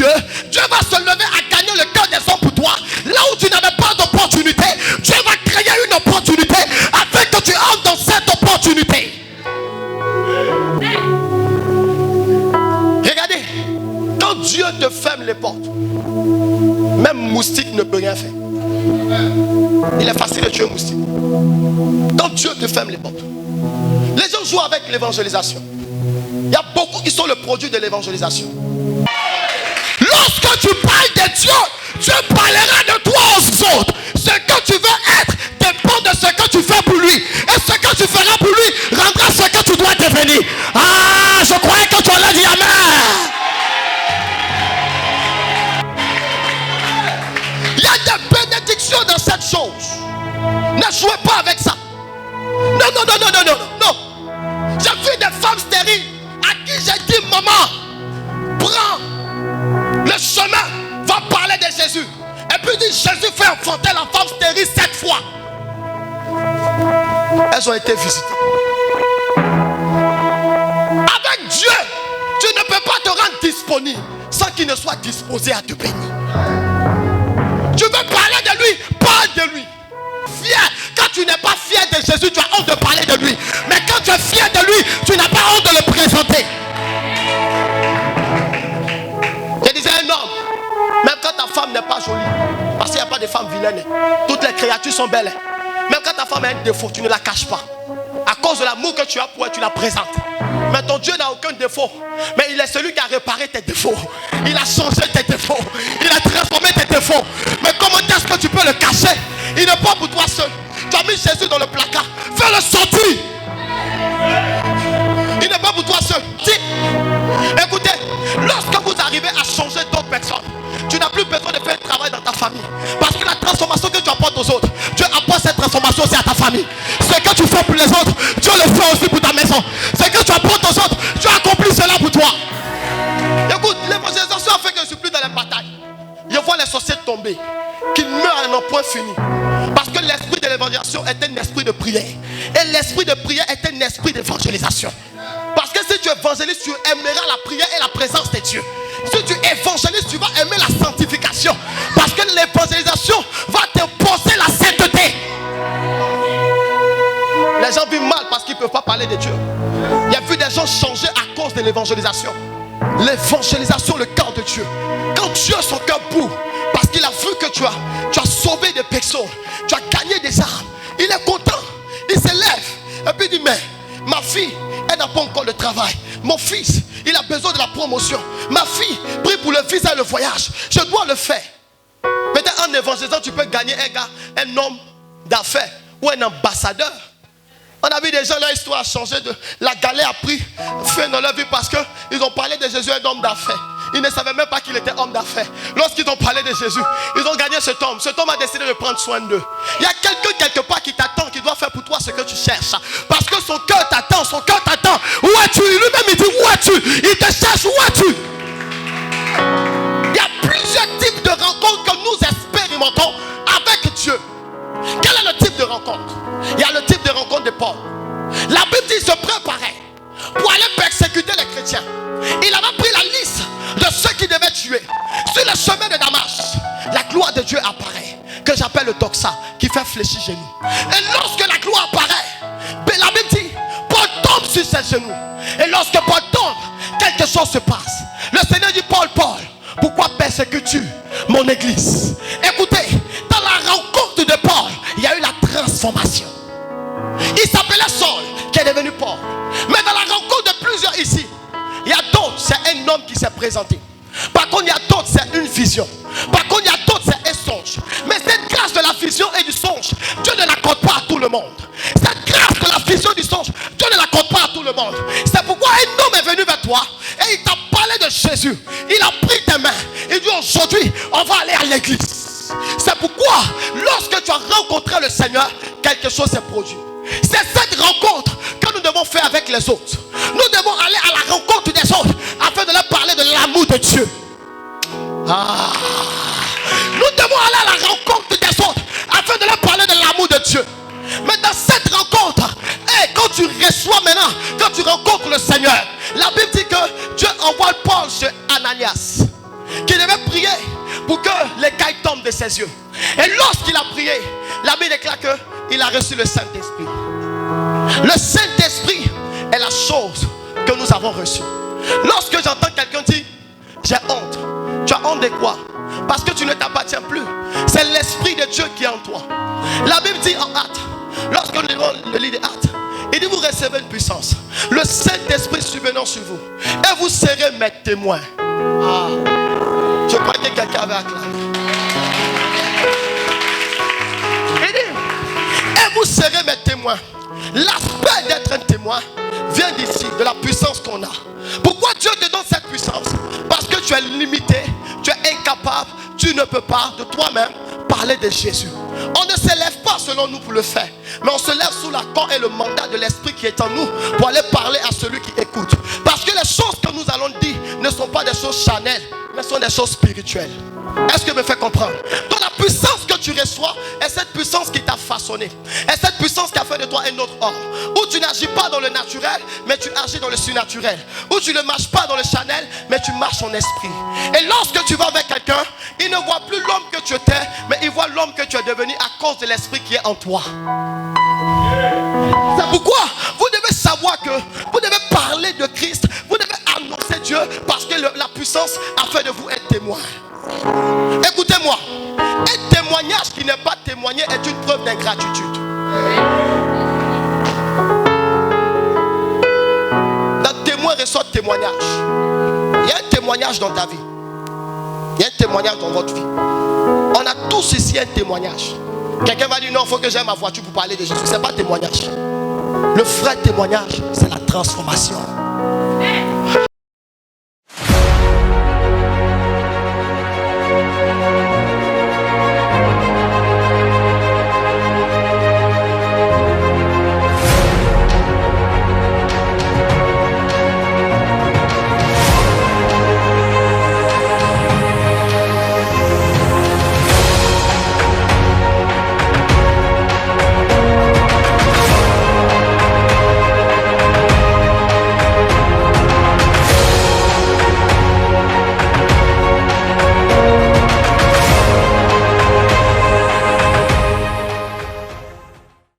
Dieu, Dieu va se lever à gagner le cœur des hommes pour toi. Là où tu n'avais pas d'opportunité, Dieu va créer une opportunité afin que tu entres dans cette opportunité. Regardez, quand Dieu te ferme les portes, même moustique ne peut rien faire. Il est facile de tuer un moustique. Quand Dieu te ferme les portes, les gens jouent avec l'évangélisation. Il y a beaucoup qui sont le produit de l'évangélisation. Lorsque tu parles de Dieu, Dieu parlera de toi aux autres. Ce que tu veux être dépend de ce que tu fais pour lui. Et ce que tu feras pour lui rendra ce que tu dois devenir. Ah, je croyais que tu allais dire amen. Il y a des bénédictions dans cette chose. Ne jouez pas avec ça. Non. J'ai vu des femmes stériles à qui j'ai dit, maman, prends le chemin, va parler de Jésus. Et puis dit, Jésus fait enfanter la femme stérile 7 fois. Elles ont été visitées. Avec Dieu, tu ne peux pas te rendre disponible sans qu'il ne soit disposé à te bénir. Tu veux parler de lui, parle de lui. Fier. Quand tu n'es pas fier de Jésus, tu as honte de parler de lui. Mais quand tu es fier de lui, tu n'as pas honte de le présenter. Je disais un homme, même quand ta femme n'est pas jolie, parce qu'il n'y a pas de femmes vilaines, toutes les créatures sont belles. Même quand ta femme a un défaut, tu ne la caches pas. À cause de l'amour que tu as pour elle, tu la présentes. Mais ton Dieu n'a aucun défaut. Mais il est celui qui a réparé tes défauts. Il a changé tes défauts. Il a transformé tes défauts. Mais comment est-ce que tu peux le cacher? Il n'est pas pour toi seul. Tu as mis Jésus dans le placard. Fais-le sortir. Il n'est pas pour toi seul. Dis, écoutez, lorsque vous arrivez à changer d'autres personnes, tu n'as plus besoin de faire un travail dans ta famille. Parce que la transformation que tu apportes aux autres, Dieu apporte cette transformation aussi à ta famille. Ce que tu fais pour les autres, Dieu le fait aussi pour ta maison. Ce que tu apportes aux autres, Dieu accomplit cela pour toi. Écoute, l'évangélisation a fait que je ne suis plus dans les batailles. Je vois les sorciers tomber, qui meurent à un point fini. Parce que l'esprit de l'évangélisation est un esprit de prière. Et l'esprit de prière est un esprit d'évangélisation. Parce que si tu évangélises, tu aimeras la prière et la présence de Dieu. Si tu évangélises, tu vas aimer la sanctification. Parce que l'évangélisation va t'imposer la sainteté. Les gens vivent mal parce qu'ils ne peuvent pas parler de Dieu. Il y a vu des gens changer à cause de l'évangélisation. L'évangélisation, le cœur de Dieu. Quand Dieu son cœur bout, parce qu'il a vu que tu as sauvé des personnes, tu as gagné des âmes, il est content, il se lève et puis il dit, mais ma fille, elle n'a pas encore de travail. Mon fils, il a besoin de la promotion. Ma fille, prie pour le visa et le voyage. Je dois le faire. Peut-être en évangélisant, tu peux gagner un homme d'affaires ou un ambassadeur. On a vu des gens, leur histoire a changé. La galère a pris fin dans leur vie parce qu'ils ont parlé de Jésus, un homme d'affaires. Ils ne savaient même pas qu'il était homme d'affaires. Lorsqu'ils ont parlé de Jésus, ils ont gagné cet homme. Cet homme a décidé de prendre soin d'eux. Il y a quelqu'un quelque part qui t'attend, qui doit faire pour toi ce que tu cherches. Parce que son cœur t'attend, son cœur t'attend. Où es-tu? Lui-même il dit, où es-tu? Il te cherche, où es-tu? Il y a plusieurs types de rencontres que nous expérimentons avec Dieu. Quel est le type de rencontre? Il y a le type de rencontre de Paul. La Bible dit, il se préparait pour aller persécuter les chrétiens. Il avait pris la liste de ceux qui devaient tuer. Sur le chemin de Damas, la gloire de Dieu apparaît, que j'appelle le doxa, qui fait fléchir genoux. Et lorsque la gloire apparaît, la Bible dit, Paul tombe sur ses genoux. Et lorsque Paul tombe, quelque chose se passe. Le Seigneur dit, Paul, pourquoi persécutes-tu mon église? Écoutez, dans la rencontre de Paul, il y a eu la transformation. Il s'appelait Saul, qui est devenu Paul. Mais dans la rencontre de plusieurs ici, il y a d'autres, c'est un homme qui s'est présenté. Par contre, il y a d'autres, c'est une vision. Par contre, il y a d'autres, c'est un songe. Mais cette grâce de la vision et du songe, Dieu ne l'accorde pas à tout le monde. Cette grâce de la vision et du songe, Dieu ne l'accorde pas à tout le monde. C'est pourquoi un homme est venu vers toi et il t'a parlé de Jésus. Il a pris tes mains. Il dit, aujourd'hui, on va aller à l'église. C'est pourquoi, lorsque tu as rencontré le Seigneur, quelque chose s'est produit. C'est cette rencontre que nous devons faire avec les autres. Nous devons aller à la rencontre des autres afin de leur parler de l'amour de Dieu. Nous devons aller à la rencontre des autres afin de leur parler de l'amour de Dieu. Mais dans cette rencontre, quand tu reçois maintenant, quand tu rencontres le Seigneur, la Bible dit que Dieu envoie Paul chez Ananias, qui ses yeux. Et lorsqu'il a prié, la Bible déclare qu'il a reçu le Saint-Esprit. Le Saint-Esprit est la chose que nous avons reçue. Lorsque j'entends quelqu'un dire j'ai honte, tu as honte de quoi? Parce que tu ne t'appartiens plus. C'est l'Esprit de Dieu qui est en toi. La Bible dit en Actes, lorsque nous lisons le livre des Actes, il dit vous recevez une puissance, le Saint-Esprit survenant sur vous, et vous serez mes témoins. Ah, je crois que quelqu'un avait acclamé. Il dit, et vous serez mes témoins. L'aspect d'être un témoin vient d'ici, de la puissance qu'on a. Pourquoi Dieu te donne cette puissance? Parce que tu es limité, tu es incapable, tu ne peux pas de toi-même parler de Jésus. On ne s'élève pas selon nous pour le faire, mais on se lève sous l'accord et le mandat de l'Esprit qui est en nous pour aller parler à celui qui écoute. Parce que les choses que nous allons dire ne sont pas des choses charnelles, mais sont des choses spirituelles. Est-ce que me fait comprendre? Donc la puissance que tu reçois est cette puissance qui t'a façonné, est cette puissance qui a fait de toi un autre homme, où tu n'agis pas dans le naturel, mais tu agis dans le surnaturel, où tu ne marches pas dans le charnel, mais tu marches en esprit. Et lorsque tu vas avec quelqu'un, il ne voit plus l'homme que tu étais, mais il voit l'homme que tu es devenu à cause de l'esprit qui est en toi. C'est pourquoi vous devez savoir que vous devez parler de Christ, vous devez annoncer Dieu, parce que la puissance a fait de vous un témoin. Écoutez-moi, un témoignage qui n'est pas témoigné est une preuve d'ingratitude. Dans témoin ressort témoignage. Il y a un témoignage dans ta vie, il y a un témoignage dans votre vie. On a tous ici un témoignage. Quelqu'un va dire non, il faut que j'aie ma voiture pour parler de Jésus. Ce n'est pas témoignage. Le vrai témoignage, c'est la transformation.